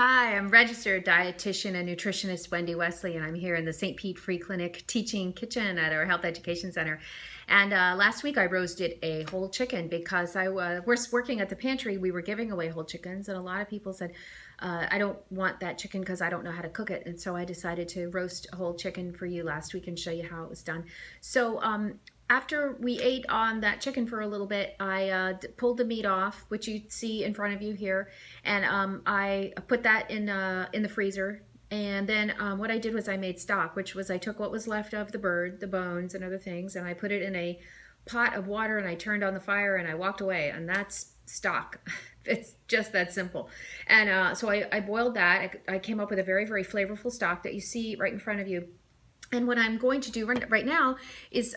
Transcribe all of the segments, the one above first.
Hi, I'm registered dietitian and nutritionist Wendy Wesley, and I'm here in the St. Pete Free Clinic teaching kitchen at our Health Education Center. And last week I roasted a whole chicken because I was working at the pantry. We were giving away whole chickens, and a lot of people said, I don't want that chicken because I don't know how to cook it. And so I decided to roast a whole chicken for you last week and show you how it was done. So after we ate on that chicken for a little bit, I pulled the meat off, which you see in front of you here, and I put that in the freezer. And then what I did was I made stock, which was I took what was left of the bird, the bones and other things, and I put it in a pot of water, and I turned on the fire, and I walked away, and that's stock. It's just that simple. And so I boiled that. I came up with a very, very flavorful stock that you see right in front of you. And what I'm going to do right now is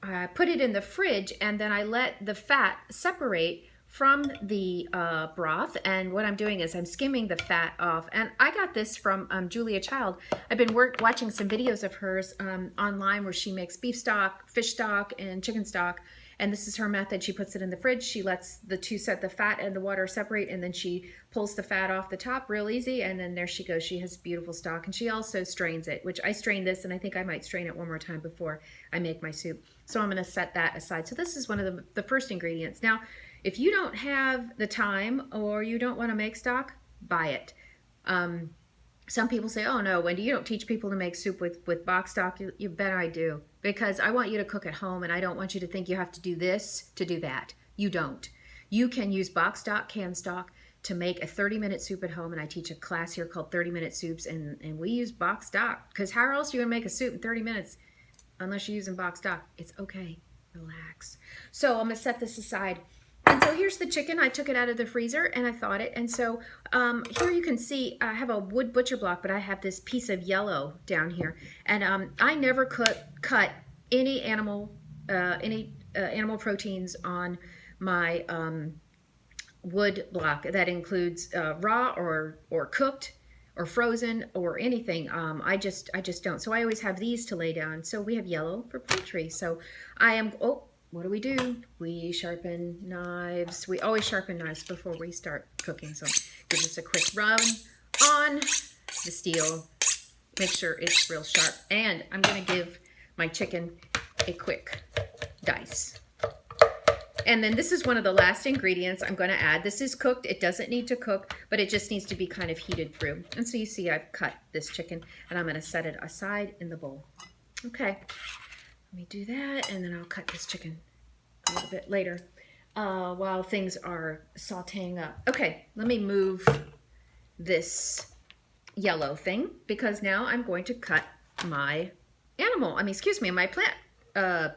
I put it in the fridge, and then I let the fat separate from the broth. And what I'm doing is I'm skimming the fat off. And I got this from Julia Child. I've been watching some videos of hers online where she makes beef stock, fish stock, and chicken stock. And this is her method. She puts it in the fridge. She lets the fat and the water separate, and then she pulls the fat off the top real easy, and then there she goes. She has beautiful stock, and she also strains it, which I strained this, and I think I might strain it one more time before I make my soup. So I'm going to set that aside. So this is one of the first ingredients. Now, if you don't have the time or you don't want to make stock, buy it. Some people say, oh no, Wendy, you don't teach people to make soup with box stock. You bet I do. Because I want you to cook at home, and I don't want you to think you have to do this to do that. You don't. You can use box stock, canned stock to make a 30-minute soup at home, and I teach a class here called 30-minute soups, and we use box stock. Because how else are you going to make a soup in 30 minutes unless you're using box stock? It's okay. Relax. So I'm going to set this aside. And so here's the chicken. I took it out of the freezer and I thawed it. And so here you can see I have a wood butcher block, but I have this piece of yellow down here. And I never cut any animal proteins on my wood block. That includes raw or cooked or frozen or anything. I just don't. So I always have these to lay down. So we have yellow for poultry. So I am, what do? We sharpen knives. We always sharpen knives before we start cooking. So give this a quick rub on the steel. Make sure it's real sharp. And I'm going to give my chicken a quick dice. And then this is one of the last ingredients I'm going to add. This is cooked. It doesn't need to cook, but it just needs to be kind of heated through. And so you see I've cut this chicken, and I'm going to set it aside in the bowl. Okay. Let me do that, and then I'll cut this chicken a little bit later while things are sauteing up. Okay, let me move this yellow thing because now I'm going to cut my my plant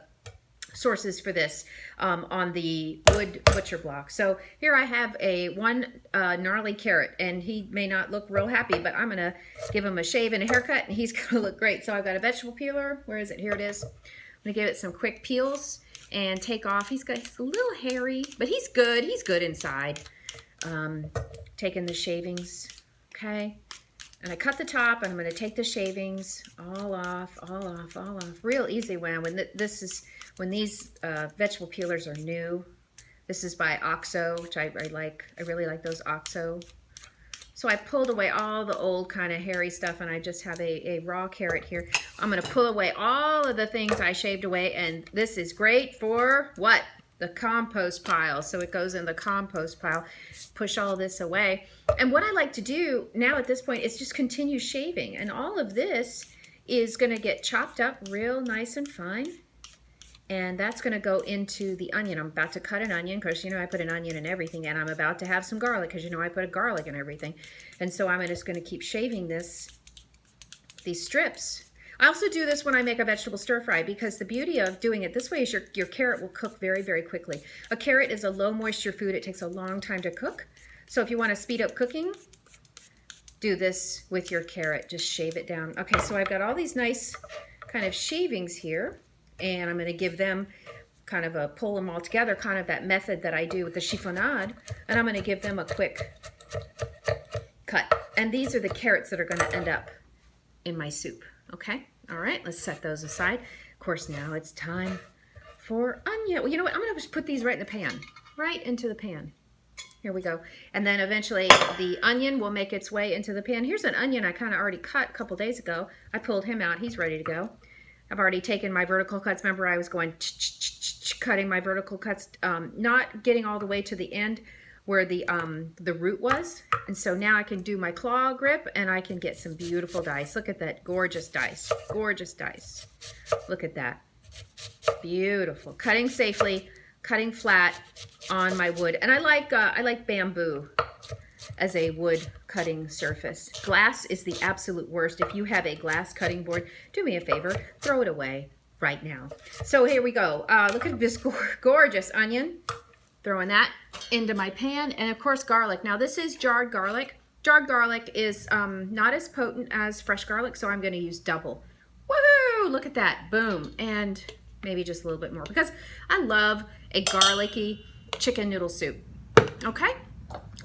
sources for this on the wood butcher block. So here I have one gnarly carrot, and he may not look real happy, but I'm gonna give him a shave and a haircut, and he's gonna look great. So I've got a vegetable peeler. Where is it? Here it is. I'm gonna give it some quick peels and take off. He's a little hairy, but he's good. He's good inside. Taking the shavings, okay? And I cut the top, and I'm gonna take the shavings all off. Real easy when these vegetable peelers are new. This is by OXO, which I like. I really like those OXO. So I pulled away all the old kind of hairy stuff, and I just have a raw carrot here. I'm going to pull away all of the things I shaved away, and this is great for what? The compost pile. So it goes in the compost pile. Push all this away. And what I like to do now at this point is just continue shaving, and all of this is going to get chopped up real nice and fine. And that's going to go into the onion. I'm about to cut an onion because, I put an onion in everything. And I'm about to have some garlic because, I put a garlic in everything. And so I'm just going to keep shaving these strips. I also do this when I make a vegetable stir fry because the beauty of doing it this way is your carrot will cook very, very quickly. A carrot is a low moisture food. It takes a long time to cook. So if you want to speed up cooking, do this with your carrot. Just shave it down. Okay, so I've got all these nice kind of shavings here. And I'm going to give them kind of pull them all together, kind of that method that I do with the chiffonade. And I'm going to give them a quick cut. And these are the carrots that are going to end up in my soup. Okay? All right, let's set those aside. Of course, now it's time for onion. Well, you know what? I'm going to just put these right in the pan. Right into the pan. Here we go. And then eventually the onion will make its way into the pan. Here's an onion I kind of already cut a couple days ago. I pulled him out. He's ready to go. I've already taken my vertical cuts. Remember, I was going cutting my vertical cuts, not getting all the way to the end where the root was. And so now I can do my claw grip and I can get some beautiful dice. Look at that gorgeous dice. Gorgeous dice. Look at that. Beautiful. Cutting safely, cutting flat on my wood. And I like bamboo as a wood cutting surface. Glass is the absolute worst. If you have a glass cutting board, do me a favor, throw it away right now. So here we go. Look at this gorgeous onion. Throwing that into my pan, and of course garlic. Now this is jarred garlic. Jarred garlic is not as potent as fresh garlic, so I'm going to use double. Woohoo! Look at that. Boom. And maybe just a little bit more because I love a garlicky chicken noodle soup. Okay?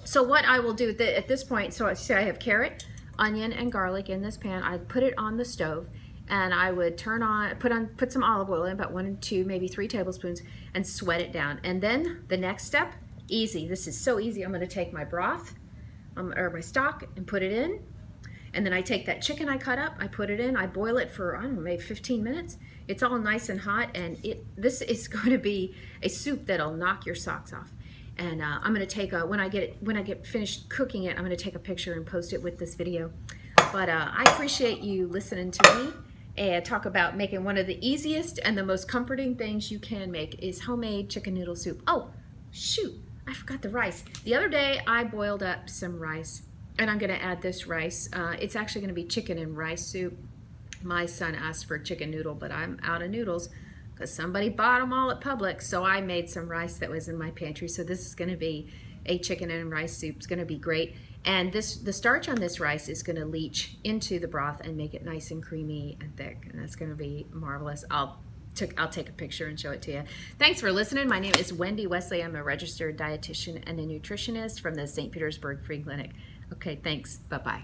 So what I will do at this point, so I have carrot, onion, and garlic in this pan. I put it on the stove, and I would put some olive oil in, about 1 and 2, maybe 3 tablespoons, and sweat it down. And then the next step, easy. This is so easy. I'm going to take my broth or my stock and put it in. And then I take that chicken I cut up, I put it in, I boil it for, I don't know, maybe 15 minutes. It's all nice and hot, and this is going to be a soup that'll knock your socks off. And I'm going to take when I get finished cooking it, I'm going to take a picture and post it with this video. But I appreciate you listening to me and talk about making one of the easiest and the most comforting things you can make is homemade chicken noodle soup. Oh, shoot, I forgot the rice. The other day I boiled up some rice, and I'm going to add this rice. It's actually going to be chicken and rice soup. My son asked for chicken noodle, but I'm out of noodles because somebody bought them all at Publix, so I made some rice that was in my pantry. So this is going to be a chicken and rice soup. It's going to be great. And the starch on this rice is going to leach into the broth and make it nice and creamy and thick. And that's going to be marvelous. I'll take a picture and show it to you. Thanks for listening. My name is Wendy Wesley. I'm a registered dietitian and a nutritionist from the St. Petersburg Free Clinic. Okay, thanks. Bye-bye.